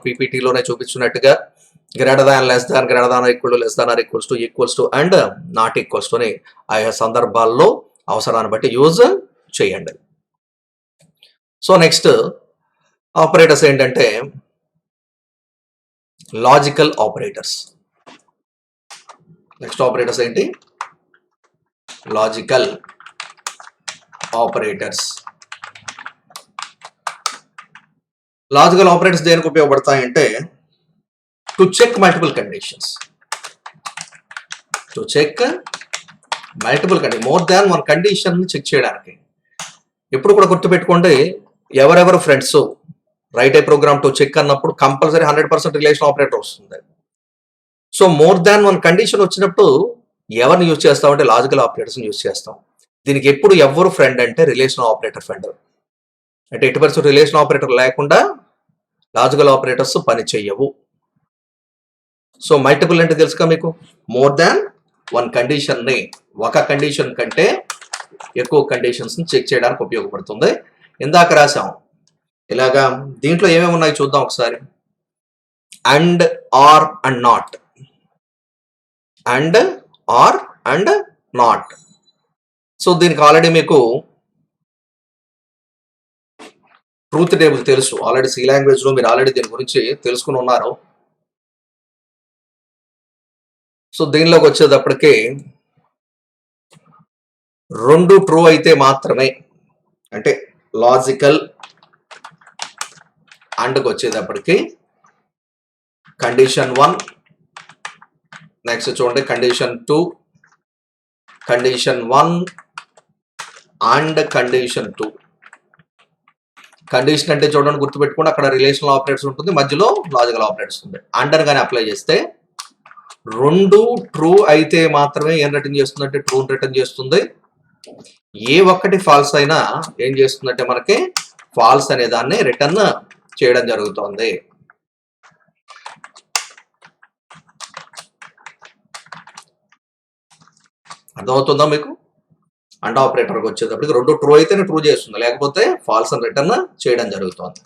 పీపీటీలోనే చూపించినట్టుగా greater than, less than, greater than equal to, less than or equals to and not equals to అని ఆయా సందర్భాల్లో అవసరాన్ని బట్టి యూజ్ చేయండి. సో నెక్స్ట్ ఆపరేటర్స్ ఏంటంటే లాజికల్ ఆపరేటర్స్. నెక్స్ట్ ఆపరేటర్స్ ఏంటి? Logical operators. లాజికల్ ఆపరేటర్స్ దేనికి ఉపయోగపడతాయంటే to check multiple conditions. To check multiple condition, more than one condition check చేయడానికి. ఎప్పుడు కూడా గుర్తుపెట్టుకోండి, ఎవరెవరు friends write a program to check అన్నప్పుడు కంపల్సరీ 100% రిలేషన్ ఆపరేటర్ వస్తుంది. So more than one condition వచ్చినప్పుడు ఎవరిని యూజ్ చేస్తాం అంటే లాజికల్ ఆపరేటర్స్ని యూజ్ చేస్తాం. దీనికి ఎప్పుడు ఎవరు ఫ్రెండ్ అంటే రిలేషన్ ఆపరేటర్ ఫ్రెండ్. అంటే ఎటు పరిస్థితి రిలేషన్ ఆపరేటర్ లేకుండా లాజికల్ ఆపరేటర్స్ పని చెయ్యవు. సో మల్టిపుల్ అంటే తెలుసుగా మీకు, మోర్ దాన్ వన్ కండిషన్ని, ఒక కండిషన్ కంటే ఎక్కువ కండిషన్స్ని చెక్ చేయడానికి ఉపయోగపడుతుంది. ఇందాక రాసాం ఇలాగా. దీంట్లో ఏమేమి ఉన్నాయి చూద్దాం ఒకసారి. And, or and not. And, or and not. So దీనికి ఆల్రెడీ మీకు ట్రూత్ టేబుల్ తెలుసు. ఆల్రెడీ సి లాంగ్వేజ్లో మీరు ఆల్రెడీ దీని గురించి తెలుసుకుని ఉన్నారు. సో దీనిలోకి వచ్చేటప్పటికి రెండు ట్రూ అయితే మాత్రమే, అంటే లాజికల్ అండ్కి వచ్చేటప్పటికి కండిషన్ 1, నెక్స్ట్ చూడండి condition 2, condition 1 and condition 2. Condition అంటే చూడండి గుర్తుపెట్టుకోండి, అక్కడ రిలేషనల్ ఆపరేటర్స్ ఉంటుంది, మధ్యలో లాజికల్ ఆపరేటర్స్ ఉంది. అండ్ అని కానీ అప్లై చేస్తే రెండు ట్రూ అయితే మాత్రమే ఏం రిటర్న్ చేస్తుందంటే ట్రూ రిటర్న్ చేస్తుంది. ఏ ఒక్కటి ఫాల్స్ అయినా ఏం చేస్తుందంటే మనకి ఫాల్స్ అనే దాన్ని రిటర్న్ చేయడం జరుగుతుంది. అర్థమవుతుందా మీకు? అండ్ ఆపరేటర్కి వచ్చేటప్పటికి రెండు ట్రూ అయితేనే ట్రూ చేస్తుంది, లేకపోతే ఫాల్స్ అని రిటర్న్ చేయడం జరుగుతుంది.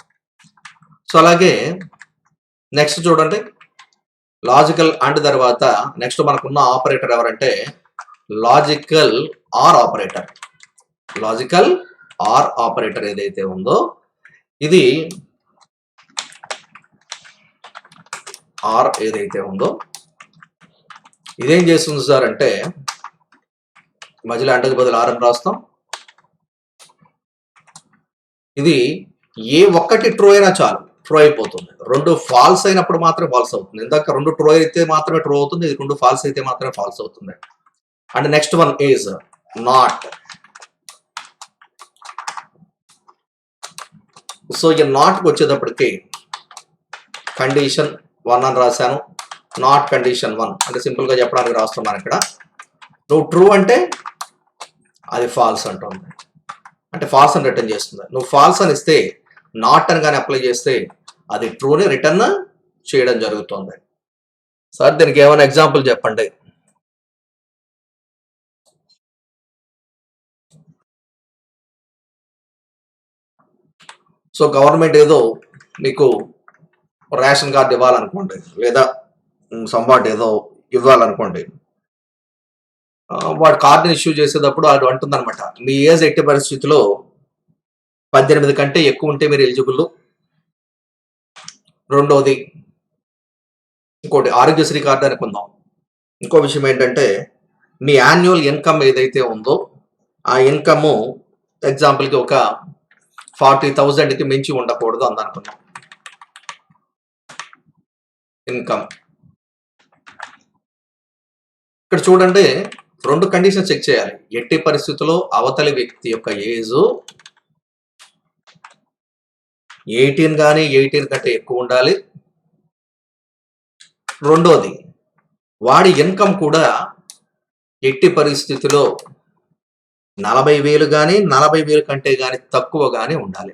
సో అలాగే నెక్స్ట్ చూడండి, లాజికల్ అండ్ తర్వాత నెక్స్ట్ మనకున్న ఆపరేటర్ ఎవరంటే logical are operator. Logical are operator ఏదైతే ఉందో ఇది ఆర్ ఏదైతే ఉందో ఇదేం చేస్తుంది సార్ అంటే మధ్యలో అంటకు బదులు ఆర్ అని రాస్తాం. ఇది ఏ ఒక్కటి ట్రూ అయినా చాలు, ట్రూ అయిపోతుంది. రెండు ఫాల్స్ అయినప్పుడు మాత్రమే ఫాల్స్ అవుతుంది. ఇందాక రెండు ట్రూ అయితే మాత్రమే ట్రూ అవుతుంది, ఇది రెండు ఫాల్స్ అయితే మాత్రమే ఫాల్స్ అవుతుంది. And next one is not. So ఈ నాట్కి వచ్చేటప్పటికి కండిషన్ 1 అని రాశాను, నాట్ కండిషన్ 1 అంటే సింపుల్గా చెప్పడానికి రాస్తున్నాను. ఇక్కడ నువ్వు ట్రూ అంటే అది ఫాల్స్ అంటుంది, అంటే ఫాల్స్ అని రిటర్న్ చేస్తుంది. నువ్వు ఫాల్స్ అని ఇస్తే నాట్ అని కానీ అప్లై చేస్తే అది ట్రూని రిటర్న్ చేయడం జరుగుతుంది. సార్ దీనికి ఏమైనా ఎగ్జాంపుల్ చెప్పండి. సో గవర్నమెంట్ ఏదో మీకు రేషన్ కార్డు ఇవ్వాలనుకోండి, లేదా సంవాట్ ఏదో ఇవ్వాలనుకోండి, వాడు కార్డుని ఇష్యూ చేసేటప్పుడు అది అంటుందన్నమాట, మీ ఏజ్ ఎట్టి పరిస్థితిలో 18 కంటే ఎక్కువ ఉంటే మీరు ఎలిజిబుల్. రెండోది ఇంకోటి ఆరోగ్యశ్రీ కార్డు అనుకుందాం. ఇంకో విషయం ఏంటంటే మీ యాన్యువల్ ఇన్కమ్ ఏదైతే ఉందో ఆ ఇన్కమ్ ఎగ్జాంపుల్కి ఒక 40,000కి మించి ఉండకూడదు అందనుకున్నాం ఇన్కమ్. ఇక్కడ చూడండి రెండు కండిషన్ చెక్ చేయాలి. ఎట్టి పరిస్థితుల్లో అవతలి వ్యక్తి యొక్క ఏజ్ 18 కానీ 18 కంటే ఎక్కువ ఉండాలి. రెండోది వాడి ఇన్కమ్ కూడా ఎట్టి పరిస్థితిలో 40,000 కానీ 40,000 కంటే కానీ తక్కువ కానీ ఉండాలి.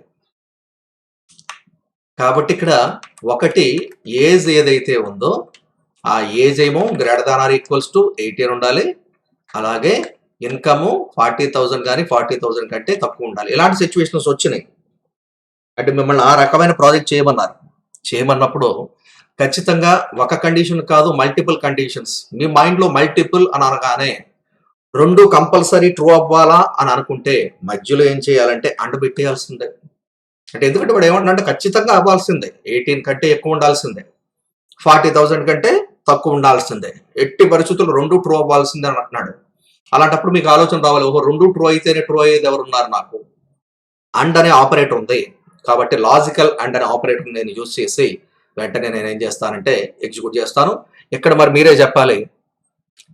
కాబట్టి ఇక్కడ ఒకటి ఏజ్ ఏదైతే ఉందో ఆ ఏజ్ ఏమో greater than or equals to 18 ఉండాలి. అలాగే ఇన్కమ్ 40,000 కానీ 40,000 కంటే తక్కువ ఉండాలి. ఇలాంటి సిచ్యువేషన్స్ వచ్చినాయి అంటే మిమ్మల్ని ఆ రకమైన ప్రాజెక్ట్ చేయమన్నారు. చేయమన్నప్పుడు ఖచ్చితంగా ఒక కండిషన్ కాదు, మల్టిపుల్ కండిషన్స్. మీ మైండ్లో మల్టిపుల్ అని అనగానే 2 కంపల్సరీ ట్రూ అవ్వాలా అని అనుకుంటే మధ్యలో ఏం చేయాలంటే అండ్ పెట్టేయాల్సిందే. అంటే ఎందుకంటే వాడు ఏమంటున్నాడంటే ఖచ్చితంగా అవ్వాల్సిందే. 18 కంటే ఎక్కువ ఉండాల్సిందే. 40,000 కంటే తక్కువ ఉండాల్సిందే. ఎట్టి పరిస్థితుల్లో 2 ట్రూ అవ్వాల్సిందే అని అంటున్నాడు. అలాంటప్పుడు మీకు ఆలోచన రావాలి, ఓహో 2 ట్రూ అయితేనే ట్రూ అయ్యేది ఎవరున్నారు నాకు? అండ్ అనే ఆపరేటర్ ఉంది. కాబట్టి లాజికల్ అండ్ అనే ఆపరేటర్ నేను యూజ్ చేసి వెంటనే నేను ఏం చేస్తానంటే ఎగ్జిక్యూట్ చేస్తాను. ఇక్కడ మరి మీరే చెప్పాలి.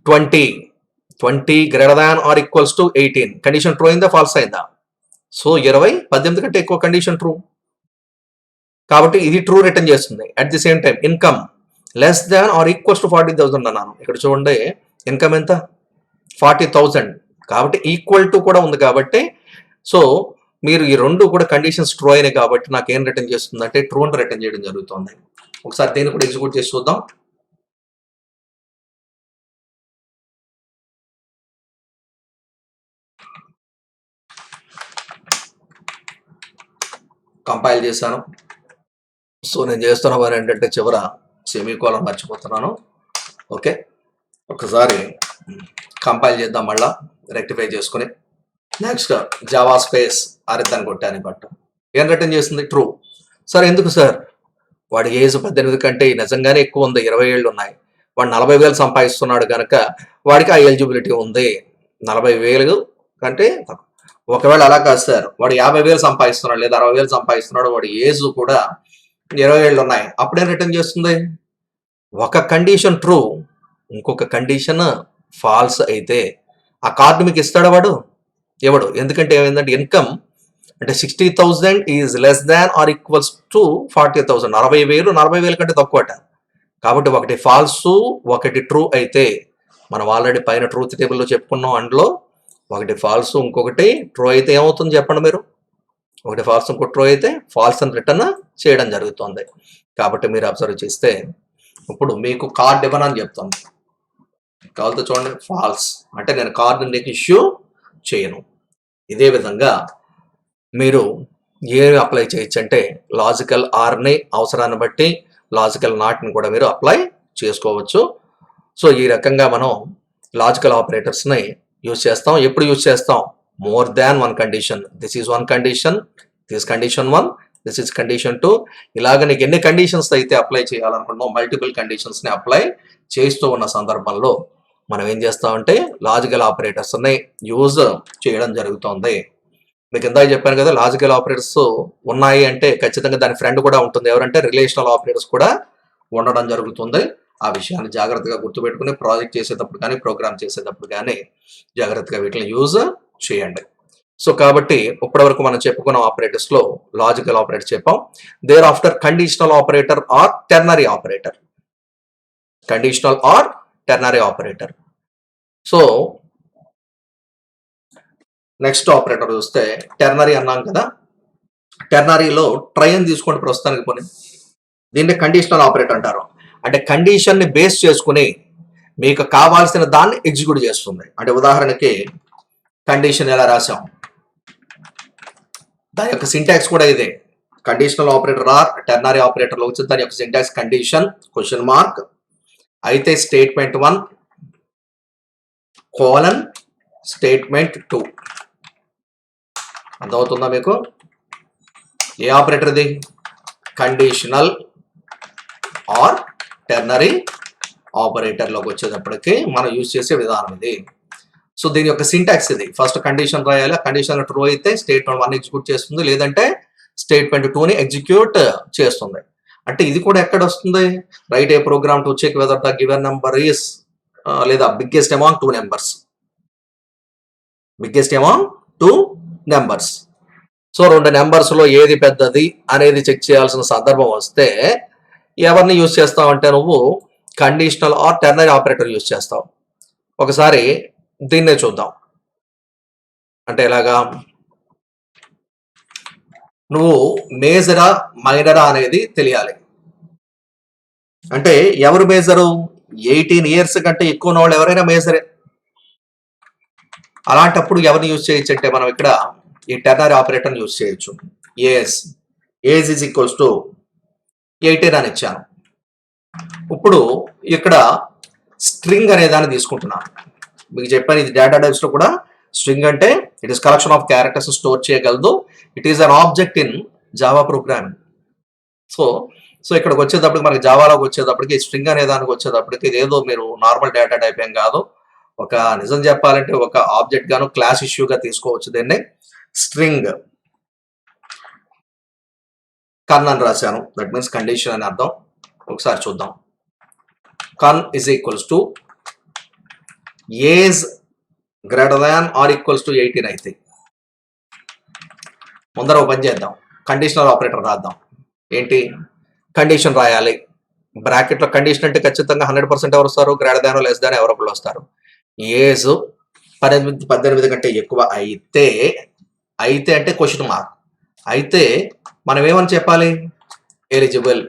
20 greater than or equals to 18 condition true అయిందా ఫాల్స్ అయిందా? సో 18 కంటే ఎక్కువ కండిషన్ ట్రూ. కాబట్టి ఇది ట్రూ రిటర్న్ చేస్తుంది. At the same time income less than or equals to 40,000 అన్నాను. ఇక్కడ చూడండి ఇన్కమ్ ఎంత? 40,000. కాబట్టి ఈక్వల్ టు కూడా ఉంది. కాబట్టి సో మీరు ఈ 2 కూడా కండిషన్స్ ట్రూ అయినాయి కాబట్టి నాకు ఏం రిటర్న్ చేస్తుందంటే ట్రూ అని రిటర్న్ చేయడం జరుగుతుంది. ఒకసారి దీన్ని కూడా ఎగ్జిక్యూట్ చేసి చూద్దాం. కంపైల్ చేశాను. సో నేను చేస్తున్న పని ఏంటంటే చివర సెమీకోలన్ మర్చిపోతున్నాను. ఓకే, ఒకసారి కంపైల్ చేద్దాం, మళ్ళా రెక్టిఫై చేసుకుని. నెక్స్ట్ జావా స్పేస్ అరిద్దాన్ని కొట్టాను. బట్ ఏం రిటర్న్ చేస్తుంది? ట్రూ. సార్ ఎందుకు సార్? వాడి ఏజ్ 18 కంటే నిజంగానే ఎక్కువ ఉంది, 20 ఏళ్ళు ఉన్నాయి. వాడు 40,000 సంపాదిస్తున్నాడు కనుక వాడికి ఆ ఎలిజిబిలిటీ ఉంది. 40,000 కంటే ఒకవేళ అలా కాదు సార్, వాడు 50,000 సంపాదిస్తున్నాడు లేదా 60,000 సంపాదిస్తున్నాడు, వాడి ఏజ్ కూడా 20 ఏళ్ళు ఉన్నాయి, అప్పుడేం రిటర్న్ చేస్తుంది? ఒక కండిషన్ ట్రూ, ఇంకొక కండిషన్ ఫాల్స్ అయితే ఆ కార్డు మీకు ఇస్తాడా? వాడు ఇవ్వడు. ఎందుకంటే ఏమైందంటే ఇన్కమ్ అంటే 60,000 is less than or equals to 40,000. 40,000 కంటే తక్కువట. కాబట్టి ఒకటి ఫాల్స్ ఒకటి ట్రూ అయితే మనం ఆల్రెడీ పైన ట్రూత్ టేబుల్లో చెప్పుకున్నాం. అందులో ఒకటి ఫాల్స్ ఇంకొకటి ట్రూ అయితే ఏమవుతుంది చెప్పండి మీరు? ఒకటి ఫాల్స్ ఇంకొకటి ట్రూ అయితే ఫాల్స్ అని రిటర్న్ చేయడం జరుగుతుంది. కాబట్టి మీరు అబ్జర్వ్ చేస్తే ఇప్పుడు మీకు కార్డ్ ఇవ్వనని చెప్తుంది. కావాలంటే చూడండి, ఫాల్స్ అంటే నేను కార్డు నీకు ఇష్యూ చేయను. ఇదే విధంగా మీరు ఏమి అప్లై చేయొచ్చు అంటే లాజికల్ ఆర్ని అవసరాన్ని బట్టి లాజికల్ నాట్ని కూడా మీరు అప్లై చేసుకోవచ్చు. సో ఈ రకంగా మనం లాజికల్ ఆపరేటర్స్ని యూజ్ చేస్తాం. ఎప్పుడు యూజ్ చేస్తాం? More than one condition. This is one condition, this condition 1, this is condition 2. ఇలాగ నీకు ఎన్ని కండిషన్స్ అయితే అప్లై చేయాలనుకుంటున్నాం, మల్టిపుల్ కండిషన్స్ని అప్లై చేస్తూ ఉన్న సందర్భంలో మనం ఏం చేస్తామంటే లాజికల్ ఆపరేటర్స్ని యూజ్ చేయడం జరుగుతుంది. మీకు ఇందాక చెప్పాను కదా, లాజికల్ ఆపరేటర్స్ ఉన్నాయి అంటే ఖచ్చితంగా దాని ఫ్రెండ్ కూడా ఉంటుంది. ఎవరంటే రిలేషనల్ ఆపరేటర్స్ కూడా ఉండడం జరుగుతుంది. ఆ విషయాన్ని జాగ్రత్తగా గుర్తుపెట్టుకుని ప్రాజెక్ట్ చేసేటప్పుడు కానీ ప్రోగ్రామ్ చేసేటప్పుడు కానీ జాగ్రత్తగా వీటిని యూజ్ చేయండి. సో కాబట్టి ఇప్పటి వరకు మనం చెప్పుకున్న ఆపరేటర్స్లో లాజికల్ ఆపరేటర్ చెప్పాం. Thereafter conditional operator or ternary operator. Conditional or ternary operator. So next operator చూస్తే టెర్నరీ అన్నాం కదా. టెర్నరీలో ట్రై అని తీసుకోండి ప్రస్తుతానికి పోనీ. దీన్ని కండిషనల్ ఆపరేటర్ అంటారు. అంటే కండిషన్ని బేస్ చేసుకుని మీకు కావాల్సిన దాన్ని ఎగ్జిక్యూట్ చేస్తుంది. అంటే ఉదాహరణకి కండిషన్ ఎలా రాసాం, దాని యొక్క సింటాక్స్ కూడా ఇదే. కండిషనల్ ఆపరేటర్ ఆర్ టెర్నరీ ఆపరేటర్లో వచ్చింది. దాని యొక్క సింటాక్స్ కండిషన్ క్వశ్చన్ మార్క్ అయితే స్టేట్మెంట్ 1 కోలన్ స్టేట్మెంట్ 2. అర్థమవుతుందా మీకు? ఏ ఆపరేటర్ ఇది? కండిషనల్ ఆర్ టెర్నరీ ఆపరేటర్లోకి వచ్చేటప్పటికి మనం యూజ్ చేసే విధానం ఇది. సో దీని యొక్క సింటాక్స్ ఇది. ఫస్ట్ కండిషన్ రాయాలి, కండిషన్ ట్రూ అయితే స్టేట్మెంట్ 1 ఎగ్జిక్యూట్ చేస్తుంది, లేదంటే స్టేట్మెంట్ 2ని ఎగ్జిక్యూట్ చేస్తుంది. అంటే ఇది కూడా ఎక్కడ వస్తుంది? Write a program to check whether the given number is లేదా biggest among 2 numbers. Biggest among 2 numbers. So 2 నెంబర్స్లో ఏది పెద్దది అనేది చెక్ చేయాల్సిన సందర్భం వస్తే ఎవరిని యూజ్ చేస్తావు అంటే నువ్వు conditional or ternary operator use చేస్తావు. ఒకసారి దీన్నే చూద్దాం. అంటే ఎలాగా? నువ్వు మేజరా మైనరా అనేది తెలియాలి. అంటే ఎవరు మేజరు? 18 ఇయర్స్ కంటే ఎక్కువ ఉన్న వాళ్ళు ఎవరైనా మేజరే. అలాంటప్పుడు ఎవరిని యూజ్ చేయొచ్చు అంటే మనం ఇక్కడ ఈ టెర్నరీ ఆపరేటర్ని యూజ్ చేయొచ్చు. ఏజ్ ఈజ్ ఈక్వల్స్ టు 18 అని ఇచ్చాను. ఇప్పుడు ఇక్కడ స్ట్రింగ్ అనే దాన్ని తీసుకుంటున్నాను. మీకు చెప్పాను ఇది డేటా టైప్స్ లో కూడా స్ట్రింగ్ అంటే it is collection of characters store చేయగలదు. It is an object in Java programming. So ఇక్కడికి వచ్చేటప్పటికి మనకి జావాలోకి వచ్చేటప్పటికి స్ట్రింగ్ అనే దానికి వచ్చేటప్పటికి ఇదేదో మీరు నార్మల్ డేటా టైప్ ఏం కాదు. ఒక నిజం చెప్పాలంటే ఒక ఆబ్జెక్ట్ గాను క్లాస్ ఇష్యూగా తీసుకోవచ్చు. దీన్ని స్ట్రింగ్ కన్ అని రాశాను. దట్ మీన్స్ కండిషన్ అని అర్థం. ఒకసారి చూద్దాం. కన్ is equals to age greater than or equals to 18 అయితే ముందర ఒక పని చేద్దాం. కండిషనల్ ఆపరేటర్ రాద్దాం. ఏంటి కండిషన్ రాయాలి. బ్రాకెట్లో కండిషన్ అంటే ఖచ్చితంగా 100% ఎవరు వస్తారు? గ్రేటర్ దాన్ లెస్ దాన్ ఎవరొకళ్ళు వస్తారు. ఏజ్ 18 కంటే ఎక్కువ అయితే అంటే క్వశ్చన్ మార్క్ అయితే మనం ఏమని చెప్పాలి? ఎలిజిబుల్.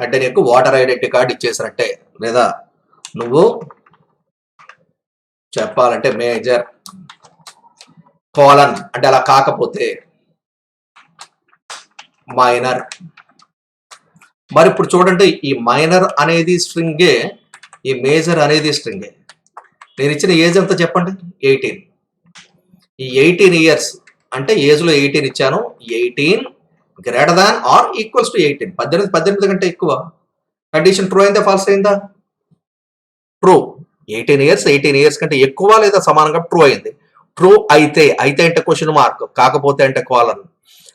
అంటే నీకు వాటర్ ఐడెంటిటీ కార్డ్ ఇచ్చేసినట్టే. లేదా నువ్వు చెప్పాలంటే మేజర్ కోలన్ అంటే అలా కాకపోతే మైనర్. మరి ఇప్పుడు చూడండి, ఈ మైనర్ అనేది స్ట్రింగే, ఈ మేజర్ అనేది స్ట్రింగే. నేను ఇచ్చిన ఏజ్ ఎంత చెప్పండి? 18. ఈ 18 ఇయర్స్ అంటే ఏజ్ లో 18 ఇచ్చాను. 18 greater than or equals to 18. 18 కంటే ఎక్కువ. కండిషన్ ట్రూ అయిందా ఫాల్స్ అయిందా? ట్రూ. 18 ఇయర్స్ కంటే ఎక్కువ లేదా సమానంగా ట్రూ అయింది. ట్రూ అయితే అంటే క్వశ్చన్ మార్క్, కాకపోతే అంటే కోలన్.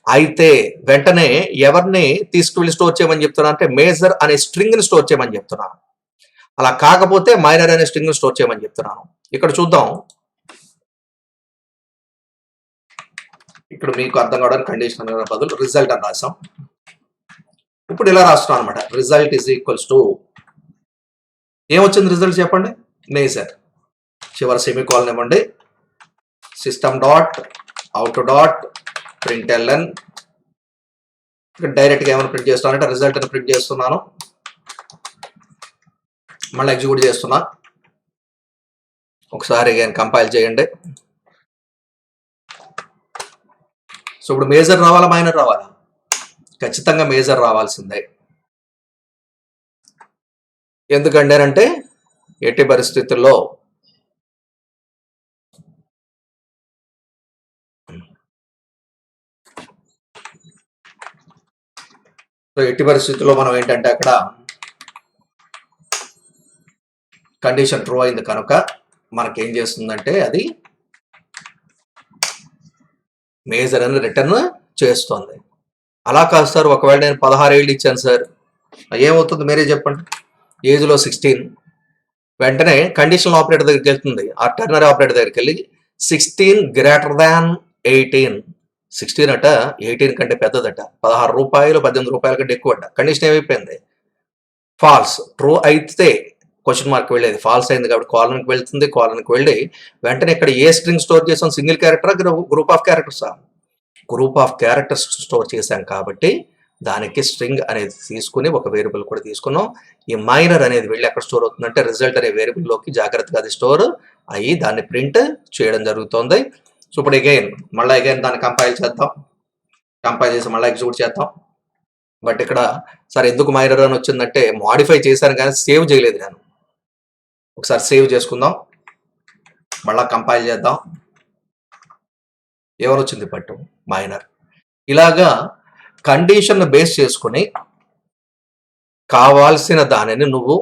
అయితే వెంటనే ఎవరిని తీసుకువెళ్ళి స్టోర్ చేయమని చెప్తున్నా అంటే మేజర్ అనే స్ట్రింగ్ ని స్టోర్ చేయమని చెప్తున్నాను. అలా కాకపోతే మైనర్ అనే స్ట్రింగ్ ని స్టోర్ చేయమని చెప్తున్నాను. ఇక్కడ చూద్దాం. ఇక్కడ మీకు అర్థం కావడానికి కండిషన్ బదులు రిజల్ట్ అని రాసాం. ఇప్పుడు ఇలా రాస్తున్నాం అనమాట. రిజల్ట్ ఈజ్ ఈక్వల్స్ టు ఏమొచ్చింది రిజల్ట్ చెప్పండి? మేజర్. చివరి సెమీకోలన్ ఇవ్వండి. System dot out dot println. డైరెక్ట్గా ఏమైనా ప్రింట్ చేస్తానంటే రిజల్ట్ అని ప్రింట్ చేస్తున్నాను. మళ్ళీ ఎగ్జిక్యూట్ చేస్తున్నా. ఒకసారి కంపైల్ చేయండి. సో ఇప్పుడు మేజర్ రావాలా మైనర్ రావాలా? ఖచ్చితంగా మేజర్ రావాల్సిందే. ఎందుకంటే ఎట్టి పరిస్థితుల్లో మనం ఏంటంటే అక్కడ కండిషన్ ట్రూ అయింది కనుక మనకేం చేస్తుందంటే అది మేజర్ అని రిటర్న్ చేస్తుంది. అలా కాదు సార్, ఒకవేళ నేను 16 ఏళ్ళు ఇచ్చాను సార్, ఏమవుతుంది మీరే చెప్పండి? ఏజ్లో 16. వెంటనే కండిషనల్ ఆపరేటర్ దగ్గరికి వెళ్తుంది. ఆ టెర్నరీ ఆపరేటర్ దగ్గరికి వెళ్ళి 16 గ్రేటర్ దాన్ 18. 16 అట 18 కంటే పెద్దదట. 16 రూపాయలు 18 రూపాయల కంటే ఎక్కువ అట. కండిషన్ ఏమైపోయింది? ఫాల్స్. ట్రూ అయితే క్వశ్చన్ మార్క్ వెళ్ళేది. ఫాల్స్ అయింది కాబట్టి కాలన్కి వెళ్తుంది. కాలన్కి వెళ్ళి వెంటనే ఇక్కడ ఏ స్ట్రింగ్ స్టోర్ చేసాం? సింగిల్ క్యారెక్టరా గ్రూప్ ఆఫ్ క్యారెక్టర్సా? గ్రూప్ ఆఫ్ క్యారెక్టర్స్ స్టోర్ చేశాం కాబట్టి దానికి స్ట్రింగ్ అనేది తీసుకుని ఒక వేరియబుల్ కూడా తీసుకున్నాం. ఈ మైనర్ అనేది వెళ్ళి ఎక్కడ స్టోర్ అవుతుందంటే రిజల్ట్ అనే వేరియబుల్లోకి జాగ్రత్తగా అది స్టోర్ అయ్యి దాన్ని ప్రింట్ చేయడం జరుగుతుంది. సో ఇప్పుడు మళ్ళీ దాన్ని కంపైల్ చేద్దాం. కంపైల్ చేసి మళ్ళీ ఎగ్జిక్యూట్ చేద్దాం. బట్ ఇక్కడ సార్ ఎందుకు మైనర్ అని వచ్చిందంటే మాడిఫై చేశాను కానీ సేవ్ చేయలేదు నేను. ఒకసారి సేవ్ చేసుకుందాం. మళ్ళీ కంపైల్ చేద్దాం. ఎవరు వచ్చింది పట్టు? మైనర్. ఇలాగా కండిషన్ బేస్ చేసుకుని కావాల్సిన దానిని నువ్వు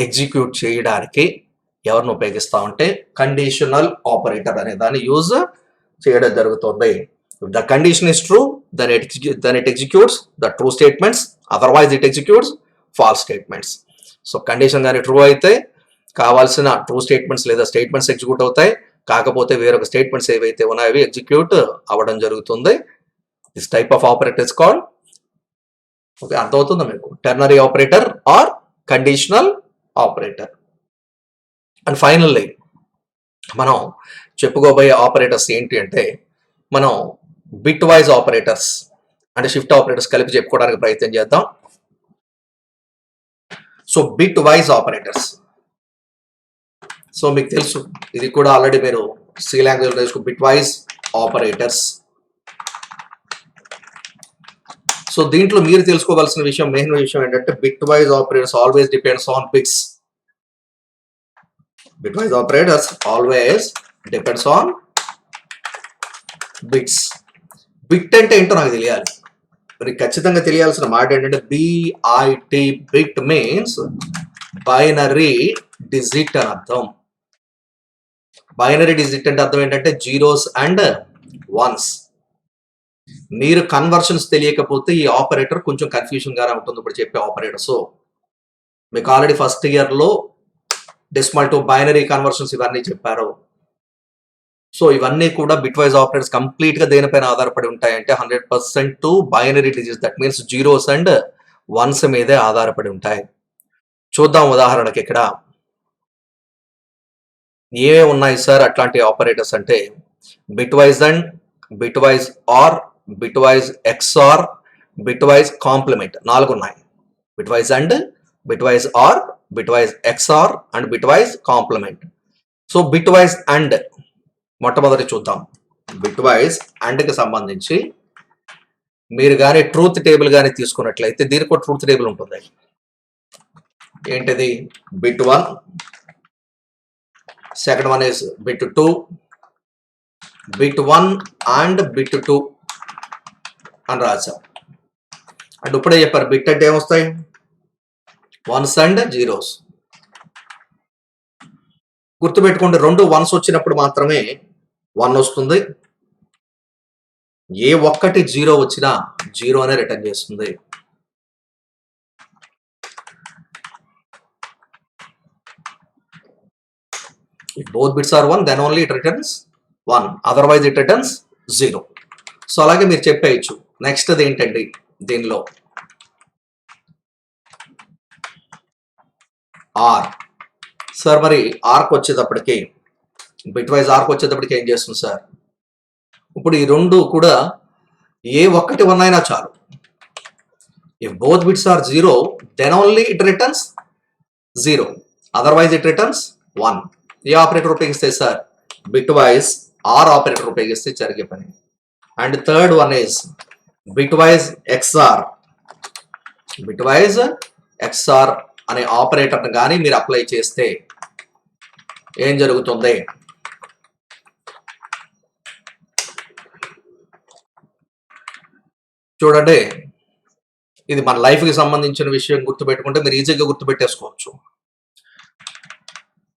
ఎగ్జిక్యూట్ చేయడానికి ఎవరిని ఉపయోగిస్తామంటే కండిషనల్ ఆపరేటర్ అనే దాన్ని యూజ్ చేయడం జరుగుతుంది. The condition is true, then it executes the true statements, otherwise it executes false statements. So condition కానీ ట్రూ అయితే కావాల్సిన ట్రూ స్టేట్మెంట్స్ లేదా స్టేట్మెంట్స్ ఎగ్జిక్యూట్ అవుతాయి. కాకపోతే వేరొక స్టేట్మెంట్స్ ఏవైతే ఉన్నాయో అవి ఎగ్జిక్యూట్ అవ్వడం జరుగుతుంది. This type of operator is called, okay అర్థమవుతుందా మీకు? Ternary operator or conditional operator. And finally మనం చెప్పుకోబోయే ఆపరేటర్స్ ఏంటి అంటే మనం బిట్ వైజ్ ఆపరేటర్స్ అంటే షిఫ్ట్ ఆపరేటర్స్ కలిపి చెప్పుకోవడానికి ప్రయత్నం చేద్దాం. So bitwise operators, so మీకు తెలుసు ఇది కూడా ఆల్రెడీ మీరు సి లాంగ్వేజ్ నేర్చుకో. బిట్ వైజ్ ఆపరేటర్స్ సో దీంట్లో మీరు తెలుసుకోవాల్సిన విషయం, మెయిన్ విషయం ఏంటంటే bitwise operators always depends on bits. Bitwise operators always depends on bits. Bit అంటే ఏంటో నాకు తెలియాలి. మరి ఖచ్చితంగా తెలియాల్సిన మాట ఏంటంటే BIT, bit means binary digit అని అర్థం. బైనరీ డిజిట్ అంటే అర్థం ఏంటంటే జీరోస్ అండ్ వన్స్. మీరు కన్వర్షన్స్ తెలియకపోతే ఈ ఆపరేటర్ కొంచెం కన్ఫ్యూజన్ గానే ఉంటుంది ఇప్పుడు చెప్పే ఆపరేటర్స్. మీకు ఆల్రెడీ ఫస్ట్ ఇయర్ లో డెసిమల్ టు బైనరీ కన్వర్షన్స్ ఇవన్నీ చెప్పారు. సో ఇవన్నీ కూడా బిట్ వైజ్ ఆపరేటర్స్ కంప్లీట్ గా దేనిపైన ఆధారపడి ఉంటాయంటే 100% binary digits, that means zeros and once మీదే ఆధారపడి ఉంటాయి. చూద్దాం ఉదాహరణకి ఇక్కడ ఏవే ఉన్నాయి సార్ అట్లాంటి ఆపరేటర్స్ అంటే bitwise and, bitwise or, bitwise XOR, bitwise complement, 4 ఉన్నాయి. Bitwise and, bitwise or, bitwise XOR and bitwise complement. So bitwise and మొట్టమొదటి చూద్దాం. Bit wise and కి సంబంధించి మీరు కానీ truth table కానీ తీసుకున్నట్లయితే దీనికి ఒక ట్రూత్ టేబుల్ ఉంటుంది. ఏంటిది? Bit 1, second one is bit 2, bit 1 and bit 2 అని రాశాం. అంటే ఇప్పుడే చెప్పారు బిట్ అంటే ఏమొస్తాయి? Once and zeros. గుర్తుపెట్టుకోండి, 2 వన్స్ వచ్చినప్పుడు మాత్రమే 1 వస్తుంది. ఏ ఒక్కటి 0 వచ్చినా 0 అనే రిటర్న్ చేస్తుంది. If both bits are 1, then only it returns 1. Otherwise it returns 0. So అలాగే మీరు చెప్పేయచ్చు. నెక్స్ట్ అది ఏంటండి దీనిలో ఆర్. సార్ మరి ఆర్క్ వచ్చేటప్పటికి, బిట్ వైజ్ ఆర్క్ వచ్చేటప్పటికి ఏం చేస్తుంది సార్? ఇప్పుడు ఈ 2 కూడా ఏ ఒక్కటి 1 అయినా చాలు. If both bits are 0, then only it returns 0. Otherwise it returns 1. ఏ ఆపరేటర్ ఉపయోగిస్తే sir? Bitwise or operator ఉపయోగిస్తే జరిగే పని. And third one is bitwise XOR. Bitwise XOR అనే ఆపరేటర్ కానీ మీరు అప్లై చేస్తే ఏం జరుగుతుంది? చూడండి, ఇది మన లైఫ్ కి సంబంధించిన విషయం. గుర్తుపెట్టుకుంటే మీరు ఈజీగా గుర్తుపెట్టేసుకోవచ్చు.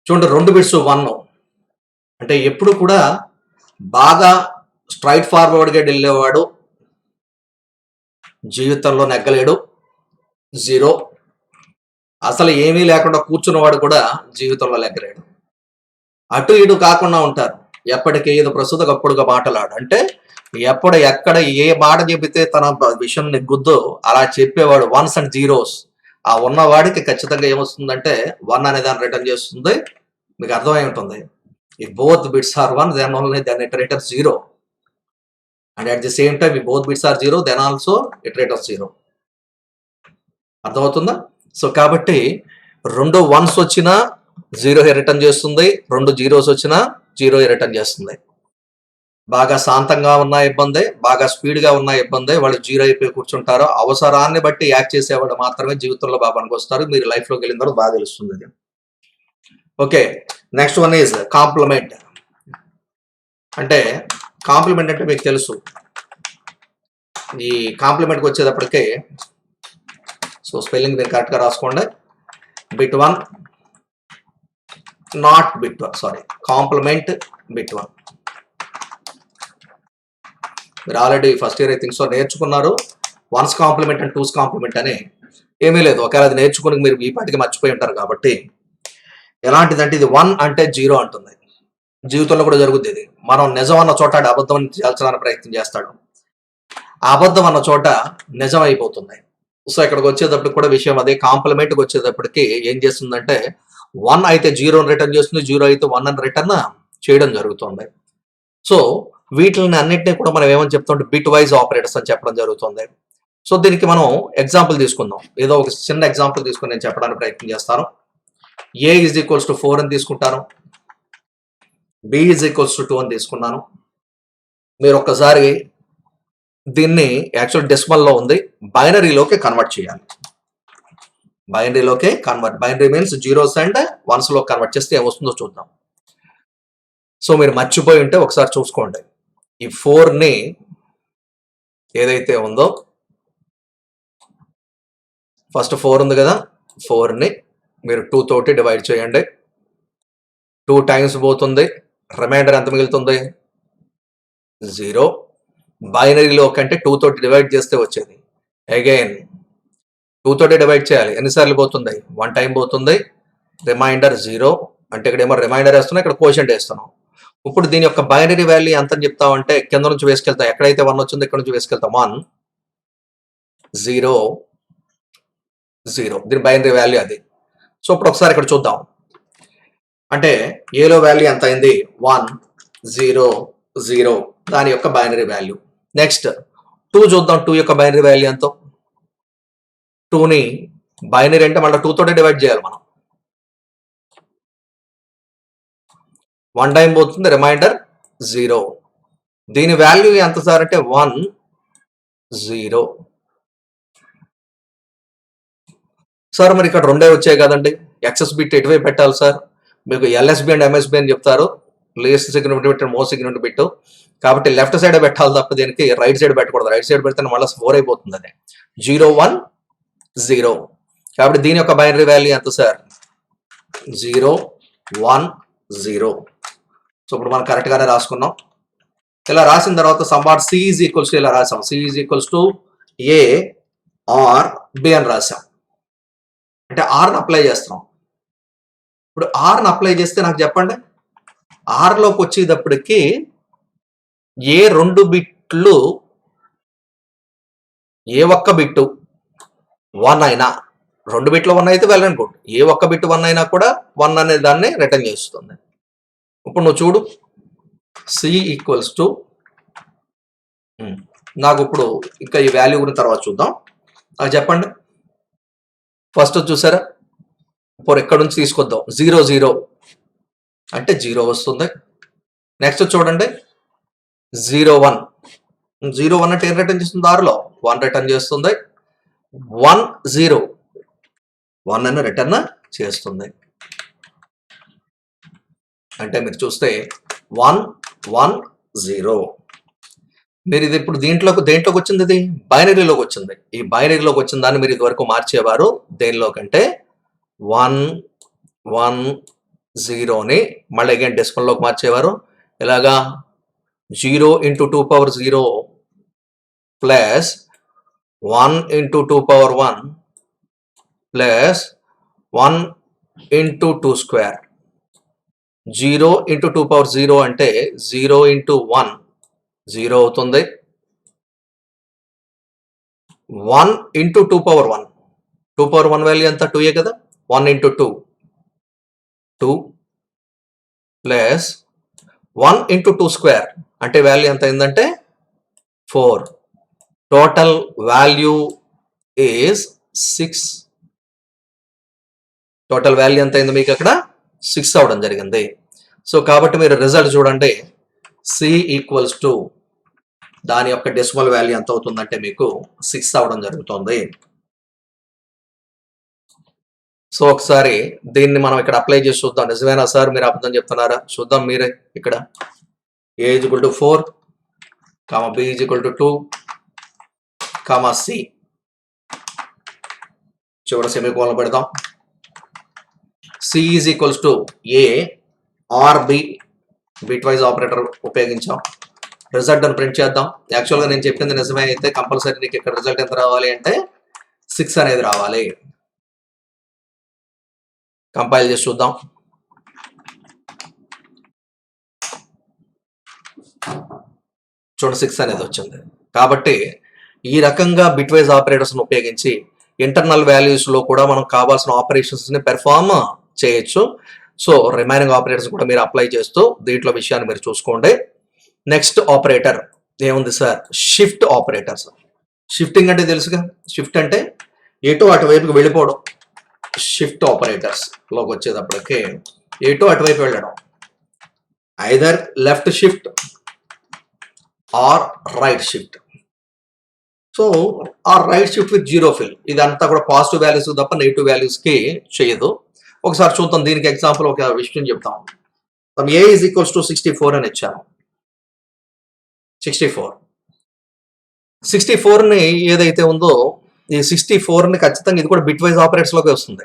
చూడండి, 2 బిట్స్ 1 అంటే ఎప్పుడు కూడా బాగా స్ట్రైట్ ఫార్వర్డ్ గా వెళ్ళేవాడు జీవితంలో నెగ్గలేడు. 0. అసలు ఏమీ లేకుండా కూర్చున్నవాడు కూడా జీవితంలో నెగ్గలేడు. అటు ఇటు కాకుండా ఉంటారు. ఎప్పటికీ ఏదో ప్రస్తుతం అప్పుడుగా మాటలాడు. అంటే ఎప్పుడు ఎక్కడ ఏ మాట చెబితే తన విషయం నెగ్గుద్దో అలా చెప్పేవాడు. Once and zeros. ఆ ఉన్నవాడికి ఖచ్చితంగా ఏమొస్తుందంటే 1 అనే దాన్ని రిటర్న్ చేస్తుంది. మీకు అర్థమై ఉంటుంది. If both bits are 1, then only then it returns 0. And at the same time if both bits are 0, then also it returns 0. అర్థమవుతుందా? సో కాబట్టి 2 వన్స్ వచ్చినా 0 రిటర్న్ చేస్తుంది, 2 జీరోస్ వచ్చినా 0 రిటర్న్ చేస్తుంది. బాగా శాంతంగా ఉన్న ఇబ్బందే, బాగా స్పీడ్ గా ఉన్న ఇబ్బందే. వాళ్ళు 0 అయిపోయి కూర్చుంటారు. అవసరాన్ని బట్టి యాక్ట్ చేసేవాడు మాత్రమే జీవితంలో బాగా పనికొస్తారు. మీరు లైఫ్ లోకి వెళ్ళిన తర్వాత బాగా తెలుస్తుంది అది. Okay, next one is complement. అంటే కాంప్లిమెంట్ అంటే మీకు తెలుసు. ఈ కాంప్లిమెంట్కి వచ్చేటప్పటికే సో స్పెల్లింగ్ మీరు కరెక్ట్ గా రాసుకోండి. Bit 1 not bit 1, sorry, complement bit 1. మీరు already first year I think so నేర్చుకున్నారు. 1's compliment and 2's complement అని ఏమీ లేదు. ఒకవేళ అది నేర్చుకుని మీరు ఈ పాటికి మర్చిపోయి ఉంటారు. కాబట్టి ఎలాంటిదంటే ఇది 1 అంటే 0 అంటుంది. జీవితంలో కూడా జరుగుతుంది ఇది. మనం నిజం అన్న చోట అబద్ధం చేల్చడానికి ప్రయత్నం చేస్తాడు. ఆ అబద్ధం అన్న చోట నిజం అయిపోతుంది. సో ఇక్కడికి వచ్చేటప్పటికి కూడా విషయం అదే. కాంప్లిమెంట్కి వచ్చేటప్పటికి ఏం చేస్తుందంటే 1 అయితే 0 రిటర్న్ చేస్తుంది, 0 అయితే 1 అని రిటర్న్ చేయడం జరుగుతుంది. సో వీటిని అన్నింటినీ కూడా మనం ఏమని చెప్తుంటే బిట్ వైజ్ ఆపరేటర్స్ అని చెప్పడం జరుగుతుంది. సో దీనికి మనం ఎగ్జాంపుల్ తీసుకుందాం. ఏదో ఒక చిన్న ఎగ్జాంపుల్ తీసుకుని నేను చెప్పడానికి ప్రయత్నం చేస్తాను. A ఈజ్ ఈక్వల్స్ టు 4 అని తీసుకుంటాను. B ఈజ్ ఈక్వల్స్ టు 2 అని తీసుకున్నాను. మీరు ఒక్కసారి దీన్ని యాక్చువల్ డెసిమల్లో ఉంది, బైనరీలోకి కన్వర్ట్ చేయాలి. బైనరీలోకి convert, binary means zeros and ones లో కన్వర్ట్ చేస్తే ఏమొస్తుందో చూద్దాం. సో మీరు మర్చిపోయి ఉంటే ఒకసారి చూసుకోండి. ఈ 4ని ఏదైతే ఉందో, ఫస్ట్ 4 ఉంది కదా, 4ని మీరు 2 తోటి డివైడ్ చేయండి. 2 టైమ్స్ పోతుంది, రిమైండర్ ఎంత మిగులుతుంది? 0. బైనరీలో కంటే 2 తోటి డివైడ్ చేస్తే వచ్చేది. అగైన్ 2 తోటి డివైడ్ చేయాలి. ఎన్నిసార్లు పోతుంది? 1 టైం పోతుంది. రిమైండర్ 0. అంటే ఇక్కడ ఏమో రిమైండర్ వేస్తున్నాం, ఇక్కడ కోషెంట్ వేస్తున్నాం. ఇప్పుడు దీని యొక్క బైనరీ వాల్యూ ఎంత అని చెప్తామంటే కింద నుంచి వేసుకెళ్తాం. ఎక్కడైతే 1 వచ్చిందో ఇక్కడ నుంచి వేసుకెళ్తాం. 1 0 0 దీని బైనరీ వాల్యూ అది. సో ఇప్పుడు ఒకసారి ఇక్కడ చూద్దాం. అంటే ఏలో వాల్యూ ఎంత అయింది? 1 0 0 దాని యొక్క బైనరీ వాల్యూ. నెక్స్ట్ 2 చూద్దాం. 2 యొక్క బైనరీ వాల్యూ ఎంతో? 2ని బైనరీ అంటే మళ్ళీ 2 తోటే డివైడ్ చేయాలి మనం. 1 టైం పోతుంది, రిమైండర్ 0. దీని వాల్యూ ఎంత సార్ అంటే 1 0. సార్ మరి ఇక్కడ 2 వచ్చాయి కదండి, ఎక్సెస్ బిట్ ఎటువైపు పెట్టాలి సార్? మీకు ఎల్ఎస్బి అండ్ ఎంఎస్బి అని చెప్తారు, least significant bit, most significant bit. కాబట్టి లెఫ్ట్ సైడ్ పెట్టాలి తప్ప దీనికి రైట్ సైడ్ పెట్టకూడదు. రైట్ సైడ్ పెడితే మళ్ళీ 4 అయిపోతుంది. అది 0 1 0. కాబట్టి దీని యొక్క బైనరీ వాల్యూ ఎంత సార్? 0 1 0. సో ఇప్పుడు మనం కరెక్ట్ గానే రాసుకున్నాం. ఇలా రాసిన తర్వాత somewhat C is equals to ఇలా రాసాం. C is equals to A or B అని రాసాం. అంటే ఆర్ని అప్లై చేస్తున్నాం. ఇప్పుడు ఆర్ని అప్లై చేస్తే నాకు చెప్పండి, ఆర్లోకి వచ్చేటప్పటికి ఏ 2 బిట్లు, ఏ ఒక్క బిట్టు 1 అయినా, 2 బిట్లు 1 అయితే వెల్ అండ్ గుడ్. ఏ ఒక్క బిట్ 1 అయినా కూడా 1 అనే దాన్ని రిటర్న్ చేస్తుంది. ఇప్పుడు నువ్వు చూడు, సి ఈక్వల్స్ టు, నాకు ఇప్పుడు ఇంకా ఈ వాల్యూ గురించి తర్వాత చూద్దాం. నాకు చెప్పండి, ఫస్ట్ చూసారా, ఇప్పుడు ఎక్కడి నుంచి తీసుకొద్దాం? 0 0 అంటే 0 వస్తుంది. నెక్స్ట్ చూడండి 0 1 0 1 అంటే ఏం రిటర్న్ చేస్తుంది? ఆరులో 1 రిటర్న్ చేస్తుంది. 1 0 1 అని రిటర్న్ చేస్తుంది. అంటే మీరు చూస్తే 1 1 0. మీరు ఇది ఇప్పుడు దేంట్లోకి వచ్చింది? ఇది బైనరీలోకి వచ్చింది. ఈ బైనరీలోకి వచ్చిన దాన్ని మీరు ఇదివరకు మార్చేవారు దేనిలో కంటే 1 1 0ని మళ్ళీ అగైన్ డెసిమల్లోకి మార్చేవారు. ఇలాగా 0 into 2 power 0 plus 1 into 2 power 1 plus 1 into 2 square. 0 into 2 power 0 అంటే 0 into 1 0 అవుతుంది. 1 into 2 power 1 2 power 1 వాల్యూ ఎంత? 2 కదా. 1 into 2 2 ప్లస్ 1 into 2 square అంటే వాల్యూ ఎంత అయిందంటే 4. Total value is 6. Total value ఎంత అయింది మీకు అక్కడ? 6 అవడం జరిగింది. సో కాబట్టి మీరు రిజల్ట్ చూడండి, సి ఈక్వల్స్ టు దాని యొక్క డెసిమల్ వాల్యూ ఎంత అవుతుందంటే మీకు 6 అవడం జరుగుతుంది. సో ఒకసారి దీన్ని మనం ఇక్కడ అప్లై చేసి చూద్దాం. నిజమేనా సార్, మీరు అబద్ధం చెప్తున్నారా? చూద్దాం మీరే. ఇక్కడ a is equal to 4, b is equal to 2, c చివర సెమీకోలన్ పెడదాం. C is equals to A or b, bitwise operator ఉపయోగించాం. రిజల్ట్ అని ప్రింట్ చేద్దాం. యాక్చువల్గా నేను చెప్పింది నిజమే అయితే కంపల్సరీ నీకు ఇక్కడ రిజల్ట్ ఎంత రావాలి అంటే 6 అనేది రావాలి. కంపైల్ చేసి చూద్దాం. చూడండి 6 అనేది వచ్చింది. కాబట్టి ఈ రకంగా బిట్ వైజ్ ఆపరేటర్స్ ఉపయోగించి ఇంటర్నల్ వాల్యూస్ లో కూడా మనం కావాల్సిన ఆపరేషన్స్ ని పెర్ఫార్మ్ చేయొచ్చు. సో రిమైనింగ్ ఆపరేటర్స్ కూడా మీరు అప్లై చేస్తూ దీంట్లో విషయాన్ని మీరు చూసుకోండి. నెక్స్ట్ ఆపరేటర్ ఏముంది సార్? Shift operators. షిఫ్టింగ్ అంటే తెలుసుగా, షిఫ్ట్ అంటే ఎటు అటువైపుకి వెళ్ళిపోవడం. షిఫ్ట్ ఆపరేటర్స్ లోకి వచ్చేటప్పటికి ఎటు అటువైపు వెళ్ళడం, either left shift or right shift. So ఆ right shift with zero fill ఇదంతా కూడా పాజిటివ్ వాల్యూస్ తప్ప నెగిటివ్ వాల్యూస్కి చేయదు. ఒకసారి చూద్దాం, దీనికి ఎగ్జాంపుల్ ఒక విషయం చెప్తాం. ఏ ఈజ్ ఈక్వల్స్ టు 64 అని ఇచ్చాను. 64ని ఏదైతే ఉందో ఈ 64ని ఖచ్చితంగా ఇది కూడా బిట్ వైజ్ ఆపరేటర్స్లోకి వస్తుంది.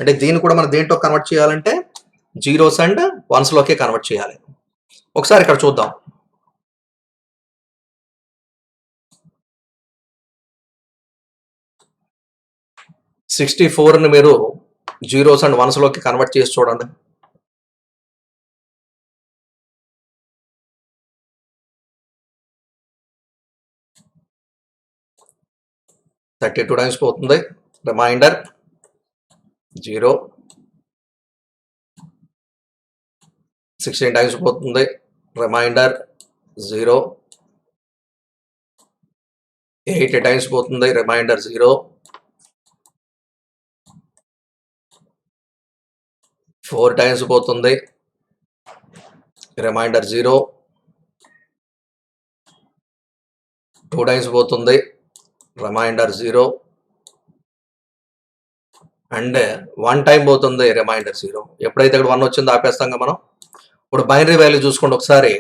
అంటే దీన్ని కూడా మనం దేంట్లో కన్వర్ట్ చేయాలంటే జీరోస్ అండ్ వన్స్లోకే కన్వర్ట్ చేయాలి. ఒకసారి ఇక్కడ చూద్దాం. ని మీరు జీరోస్ అండ్ వన్స్లోకి కన్వర్ట్ చేసి చూడండి. థర్టీ 2 టైమ్స్ పోతుంది. రిమైండర్ 0. 16 టైమ్స్ పోతుంది. రిమైండర్ 0. 8 టైమ్స్ పోతుంది. రిమైండర్ 0. 4 టైమ్స్ పోతుంది. రిమైండర్ 0. 2 టైమ్స్ పోతుంది. రిమైండర్ 0. అండ్ 1 టైం పోతుంది. రిమైండర్ 0. ఎప్పుడైతే ఇక్కడ 1 వచ్చిందో ఆపేస్తాం మనం. ఇప్పుడు బైనరీ వాల్యూ చూసుకోండి ఒకసారి.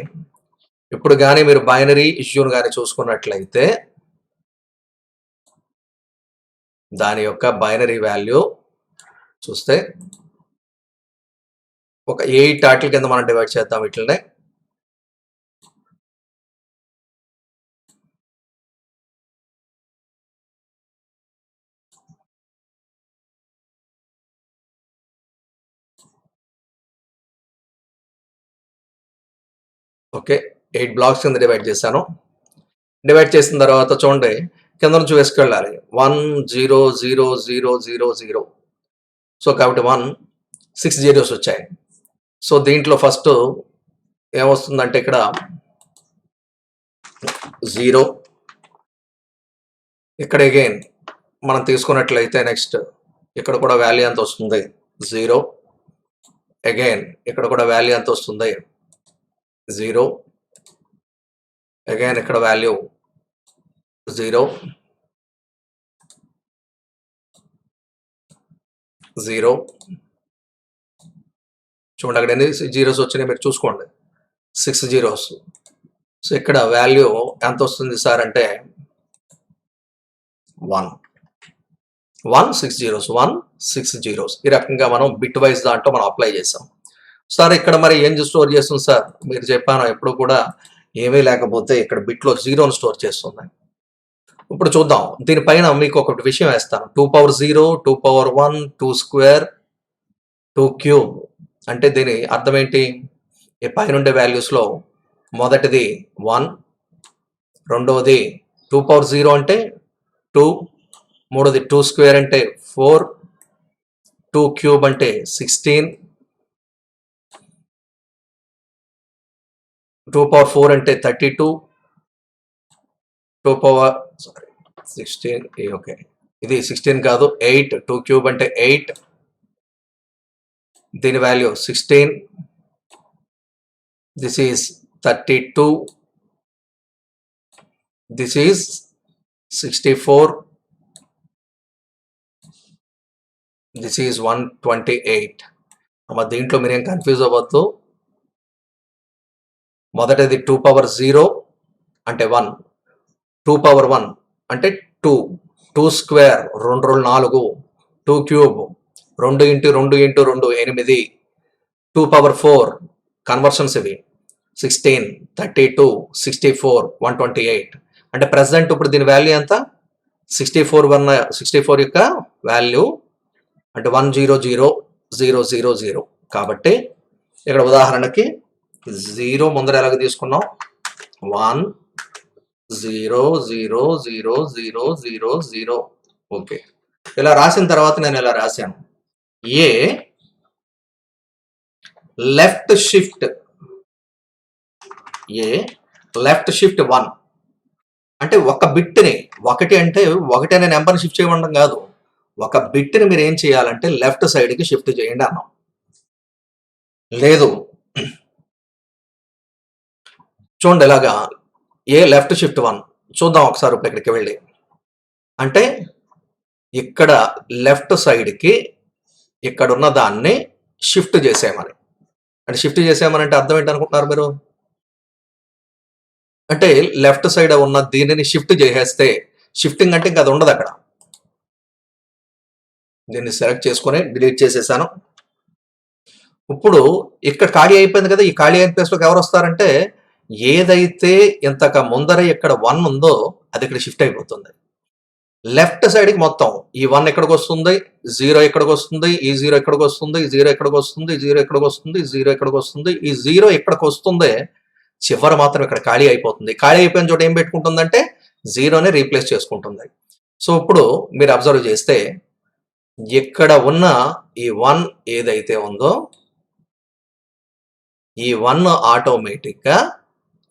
ఇప్పుడు కానీ మీరు బైనరీ ఇష్యూని కానీ చూసుకున్నట్లయితే దాని యొక్క బైనరీ వాల్యూ చూస్తే ఒక 8 వాటిల కింద మనం డివైడ్ చేద్దాం వీటిని. ఓకే, 8 బ్లాక్స్ కింద డివైడ్ చేశాను. డివైడ్ చేసిన తర్వాత చూడండి కింద నుంచి వేసుకెళ్ళాలి. 1 0 0 0 0 0. సో కాబట్టి 6 జీరోస్ వచ్చాయి. సో దీంట్లో ఫస్ట్ ఏమొస్తుందంటే ఇక్కడ 0. ఇక్కడ అగైన్ మనం తీసుకున్నట్లయితే నెక్స్ట్ ఇక్కడ కూడా వాల్యూ ఎంత వస్తుంది 0. అగైన్ ఇక్కడ కూడా వాల్యూ ఎంత వస్తుంది 0. అగైన్ ఇక్కడ వాల్యూ 0 0. చూడండి అక్కడ ఎన్ని జీరోస్ వచ్చినాయి మీరు చూసుకోండి. 6 జీరోస్. సో ఇక్కడ వాల్యూ ఎంత వస్తుంది సార్ అంటే 1 6 జీరోస్ 1 6 జీరోస్. ఈ రకంగా మనం బిట్ వైజ్ దాంట్లో మనం అప్లై చేసాం. సార్ ఇక్కడ మరి ఏం స్టోర్ చేస్తుంది సార్? మీరు చెప్పాను ఎప్పుడు కూడా ఏమీ లేకపోతే ఇక్కడ బిట్లో 0ని స్టోర్ చేస్తుంది. ఇప్పుడు చూద్దాం, దీనిపైన మీకు ఒక విషయం వేస్తాను. 2 పవర్ 0 2 పవర్ 1 2 స్క్వేర్ 2 క్యూబ్ అంటే దీని అర్థం ఏంటి? ఈ పైనుండే వాల్యూస్లో మొదటిది 1, రెండవది 2 పవర్ 0 అంటే 2, మూడోది 2 స్క్వేర్ అంటే 4, 2 క్యూబ్ అంటే 16, 2 పవర్ 4 అంటే 32, 2 పవర్ 16 ఓకే ఇది 16 కాదు 8, 2 క్యూబ్ అంటే 8, దీని value 16, this is 32, this is 64, this is 128. అమ్మ దీంట్లో మీరేం కన్ఫ్యూజ్ అవ్వద్దు. మొదటిది 2 పవర్ 0 అంటే 1, 2 పవర్ 1 అంటే 2, 2 square 2 4, 2 cube 2 into 2 into 2 8, 2 power 4 conversions ఇవి 16, 32, 64, 128. అంటే ప్రెసెంట్ ఇప్పుడు దీని వాల్యూ ఎంత? 64 యొక్క వాల్యూ అంటే 1000000. కాబట్టి ఇక్కడ ఉదాహరణకి 0 ముందర ఎలాగ తీసుకున్నాం 1 0 0 0 0 0 0. ఓకే, ఇలా రాసిన తర్వాత నేను ఇలా రాశాను. ఏ లెఫ్ట్ షిఫ్ట్ 1 అంటే ఒక బిట్ని 1 అంటే 1 అనే నెంబర్ని షిఫ్ట్ చేయడం కాదు. ఒక బిట్ని మీరు ఏం చేయాలంటే లెఫ్ట్ సైడ్కి షిఫ్ట్ చేయండి అన్నాం. లేదు చూడండి ఎలాగా ఏ లెఫ్ట్ షిఫ్ట్ 1 చూద్దాం ఒకసారి ఇప్పుడు ఇక్కడికి వెళ్ళి. అంటే ఇక్కడ లెఫ్ట్ సైడ్కి ఇక్కడ ఉన్న దాన్ని షిఫ్ట్ చేసేయమని. అంటే షిఫ్ట్ చేసేయమని అంటే అర్థం ఏంటి అనుకుంటున్నారు మీరు? అంటే లెఫ్ట్ సైడ్ ఉన్న దీనిని షిఫ్ట్ చేసేస్తే, షిఫ్టింగ్ అంటే ఇంకా అది ఉండదు అక్కడ. దీన్ని సెలెక్ట్ చేసుకొని డిలీట్ చేసేసాను. ఇప్పుడు ఇక్కడ ఖాళీ అయిపోయింది కదా, ఈ ఖాళీ అయిన ప్లేస్లోకి ఎవరు వస్తారంటే ఏదైతే ఇంతక ముందర ఇక్కడ 1 ఉందో అది ఇక్కడ షిఫ్ట్ అయిపోతుంది. లెఫ్ట్ సైడ్కి మొత్తం ఈ 1 ఎక్కడికి వస్తుంది, 0 ఎక్కడికి వస్తుంది, ఈ 0 ఎక్కడికి వస్తుంది, ఈ 0 ఎక్కడికి వస్తుంది, ఈ 0 ఎక్కడికి వస్తుంది, ఈ 0 ఎక్కడికి వస్తుంది, ఈ 0 ఎక్కడికి వస్తుంది, చివరి మాత్రం ఇక్కడ ఖాళీ అయిపోతుంది. ఖాళీ అయిపోయిన చోట ఏం పెట్టుకుంటుందంటే 0ని రీప్లేస్ చేసుకుంటుంది. సో ఇప్పుడు మీరు అబ్జర్వ్ చేస్తే ఇక్కడ ఉన్న ఈ 1 ఏదైతే ఉందో ఈ 1 ఆటోమేటిక్గా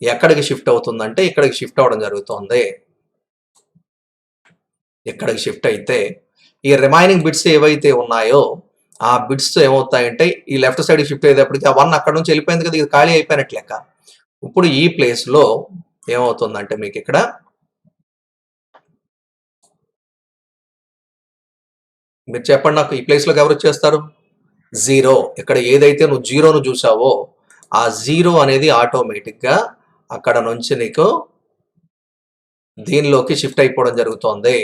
ఎక్కడికి షిఫ్ట్ అవుతుందంటే ఇక్కడికి షిఫ్ట్ అవ్వడం జరుగుతుంది. ఇక్కడికి షిఫ్ట్ అయితే ఈ రిమైనింగ్ బిట్స్ ఏవైతే ఉన్నాయో ఆ బిట్స్ ఏమవుతాయంటే ఈ లెఫ్ట్ సైడ్ షిఫ్ట్ అయ్యేటప్పటికి ఆ 1 అక్కడ నుంచి వెళ్ళిపోయింది కదా, ఇది ఖాళీ అయిపోయినట్లు లెక్క. ఇప్పుడు ఈ ప్లేస్లో ఏమవుతుందంటే మీకు ఇక్కడ మీరు చెప్పండి నాకు, ఈ ప్లేస్లోకి ఎవరు వచ్చేస్తారు? 0. ఇక్కడ ఏదైతే నువ్వు 0ను చూసావో ఆ 0 అనేది ఆటోమేటిక్గా అక్కడ నుంచి నీకు దీనిలోకి షిఫ్ట్ అయిపోవడం జరుగుతోంది.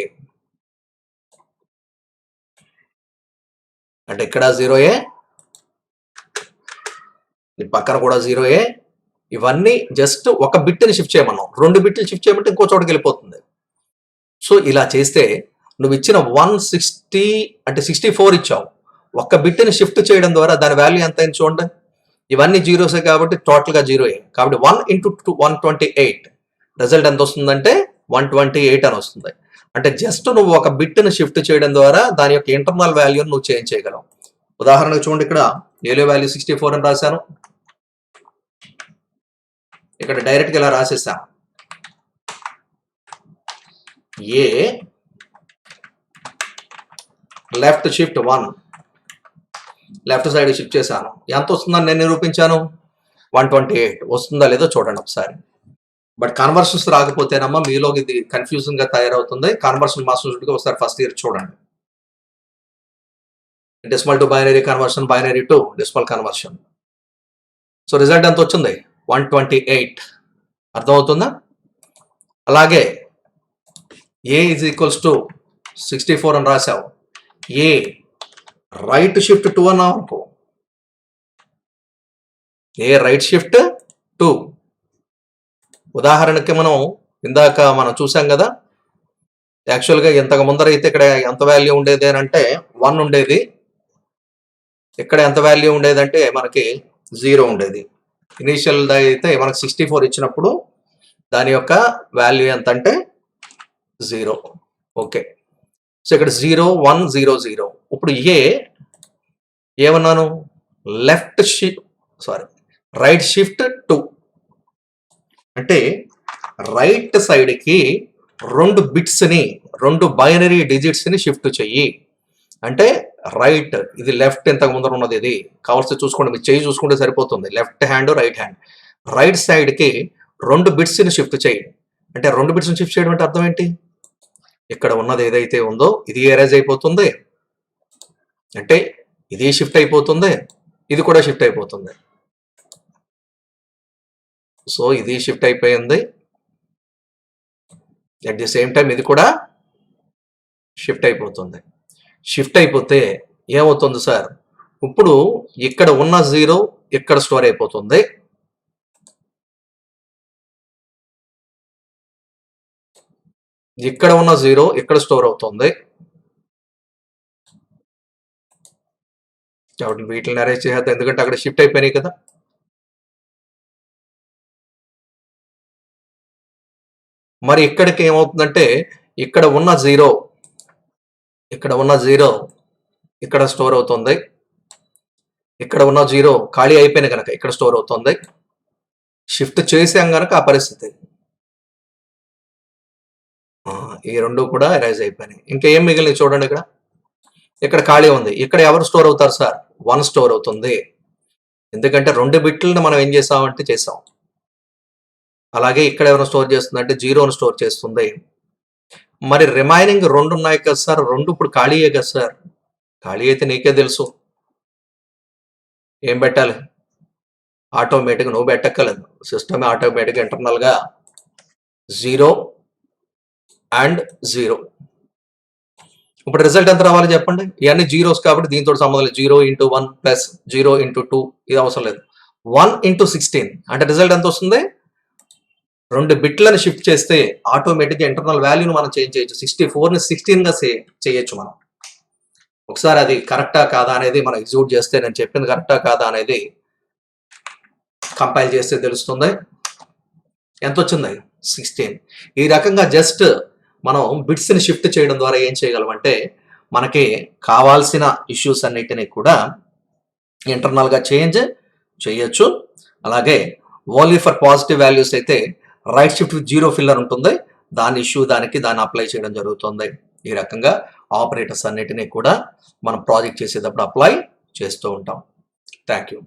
అంటే ఇక్కడ 0ఏ, ఈ పక్కన కూడా 0ఏ. ఇవన్నీ జస్ట్ ఒక బిట్ని షిఫ్ట్ చేయమన్నాం, 2 బిట్లు షిఫ్ట్ చేయమంటే ఇంకో చోటకి వెళ్ళిపోతుంది. సో ఇలా చేస్తే నువ్వు ఇచ్చిన 160 అంటే 64 ఇచ్చావు, ఒక్క బిట్ని షిఫ్ట్ చేయడం ద్వారా దాని వాల్యూ ఎంత అయింది చూడండి. ఇవన్నీ జీరోసే కాబట్టి టోటల్గా 0ఏ. కాబట్టి 1 × 128 రిజల్ట్ ఎంత వస్తుందంటే 128 అని వస్తుంది. అంటే జస్ట్ నువ్వు ఒక బిట్ని షిఫ్ట్ చేయడం ద్వారా దాని యొక్క ఇంటర్నల్ వాల్యూని నువ్వు చేంజ్ చేయగలవు. ఉదాహరణకు చూడండి, ఇక్కడ ఏలో వాల్యూ 64 అని రాశాను, ఇక్కడ డైరెక్ట్గా ఇలా రాసేసాను. A left shift 1, left side shift చేశాను. ఎంత వస్తుందని నేను నిరూపించాను? 128 వస్తుందా లేదో చూడండి ఒకసారి. బట్ కన్వర్షన్స్ రాకపోతేనమ్మా మీలో ఇది కన్ఫ్యూజన్ గా తయారవుతుంది. కన్వర్షన్ మాస్టర్స్ ఒకసారి ఫస్ట్ ఇయర్ చూడండి. Decimal to binary conversion, binary to decimal conversion. So result ఎంత వచ్చింది? 128. అర్థమవుతుందా? అలాగే ఏ ఈజ్ ఈక్వల్స్ టు 64 అని రాశావు. ఏ రైట్ షిఫ్ట్ 2 అన్నావు అనుకో, ఏ రైట్ షిఫ్ట్ 2. ఉదాహరణకి మనం చూసాం కదా, యాక్చువల్గా ఇంతకు ముందర అయితే ఇక్కడ ఎంత వాల్యూ ఉండేది అని అంటే 1 ఉండేది, ఇక్కడ ఎంత వాల్యూ ఉండేది అంటే మనకి 0 ఉండేది. ఇనీషియల్ అయితే మనకు 64 ఇచ్చినప్పుడు దాని యొక్క వాల్యూ ఎంత అంటే 0. ఓకే, సో ఇక్కడ 0 1 0 0. ఇప్పుడు ఏమన్నాను? రైట్ షిఫ్ట్ 2 అంటే రైట్ సైడ్కి 2 బిట్స్ని 2 బైనరీ డిజిట్స్ని షిఫ్ట్ చెయ్యి. అంటే రైట్, ఇది లెఫ్ట్, ఇంతకు ముందర ఉన్నది ఇది కావాల్సి చూసుకోండి, మీరు చేయి చూసుకుంటే సరిపోతుంది. Left hand right hand, right సైడ్కి 2 బిట్స్ని షిఫ్ట్ చేయి. అంటే 2 బిట్స్ని షిఫ్ట్ చేయడం అంటే అర్థం ఏంటి? ఇక్కడ ఉన్నది ఏదైతే ఉందో ఇది ఎరేజ్ అయిపోతుంది, అంటే ఇది షిఫ్ట్ అయిపోతుంది, ఇది కూడా షిఫ్ట్ అయిపోతుంది. సో ఇది షిఫ్ట్ అయిపోయింది, అట్ ది సేమ్ టైం ఇది కూడా షిఫ్ట్ అయిపోతుంది. షిఫ్ట్ అయిపోతే ఏమవుతుంది సార్? ఇప్పుడు ఇక్కడ ఉన్న 0 ఇక్కడ స్టోర్ అయిపోతుంది, ఇక్కడ ఉన్న 0 ఇక్కడ స్టోర్ అవుతుంది. కాబట్టి వీటిని అరేంజ్ చేసేద్దాం, ఎందుకంటే అక్కడ షిఫ్ట్ అయిపోయినాయి కదా. మరి ఇక్కడికి ఏమవుతుందంటే ఇక్కడ ఉన్న 0 ఇక్కడ స్టోర్ అవుతుంది, ఇక్కడ ఉన్న 0 ఖాళీ అయిపోయిన కనుక ఇక్కడ స్టోర్ అవుతుంది. షిఫ్ట్ చేసాం కనుక ఆ పరిస్థితి, ఈ 2 కూడా ఎరేజ్ అయిపోయినాయి. ఇంకేం మిగిలినవి చూడండి. ఇక్కడ ఖాళీ ఉంది, ఇక్కడ ఎవరు స్టోర్ అవుతారు సార్? 1 స్టోర్ అవుతుంది, ఎందుకంటే 2 బిట్లను మనం ఏం చేసామంటే చేసాం. అలాగే ఇక్కడ ఎవరైనా స్టోర్ చేస్తుందంటే జీరోను స్టోర్ చేస్తుంది. మరి రిమైనింగ్ 2 ఉన్నాయి కదా సార్, 2 ఇప్పుడు ఖాళీయే కదా సార్. ఖాళీ అయితే నీకే తెలుసు. ఏం పెట్టాలి? ఆటోమేటిక్‌గా నువ్వు పెట్టక్కర్లేదు. సిస్టమే ఆటోమేటిక్‌గా ఇంటర్నల్‌గా 0 అండ్ 0. ఇప్పుడు రిజల్ట్ ఎంత రావాలి చెప్పండి? ఇవన్నీ జీరోస్ కాబట్టి దీనితో సంబంధం లేదు. 0 ఇంటూ 1 ప్లస్ 0 ఇంటూ 2 ఇది అవసరం లేదు. 1 ఇంటూ 16 అంటే రిజల్ట్ ఎంత వస్తుంది? 2 బిట్లను షిఫ్ట్ చేస్తే ఆటోమేటిక్‌గా ఇంటర్నల్ వాల్యూని మనం చేంజ్ చేయొచ్చు. 64ని 16గా చేయొచ్చు మనం. ఒకసారి అది కరెక్టా కాదా అనేది మనం ఎగ్జిక్యూట్ చేస్తే, నేను చెప్పింది కరెక్టా కాదా అనేది కంపైల్ చేస్తే తెలుస్తుంది. ఎంత వచ్చింది? 16. ఈ రకంగా జస్ట్ మనం బిట్స్ని షిఫ్ట్ చేయడం ద్వారా ఏం చేయగలం అంటే, మనకి కావాల్సిన ఇష్యూస్ అన్నిటినీ కూడా ఇంటర్నల్గా చేంజ్ చేయొచ్చు. అలాగే ఓన్లీ ఫర్ పాజిటివ్ వాల్యూస్ అయితే రైట్ షిఫ్ట్ విత్ 0 ఫిల్లర్ ఉంటుంది. దాని ఇష్యూ దాన్ని అప్లై చేయడం జరుగుతుంది. ఈ రకంగా ఆపరేటర్స్ అన్నిటినీ కూడా మనం ప్రాజెక్ట్ చేసేటప్పుడు అప్లై చేస్తూ ఉంటాం. Thank you.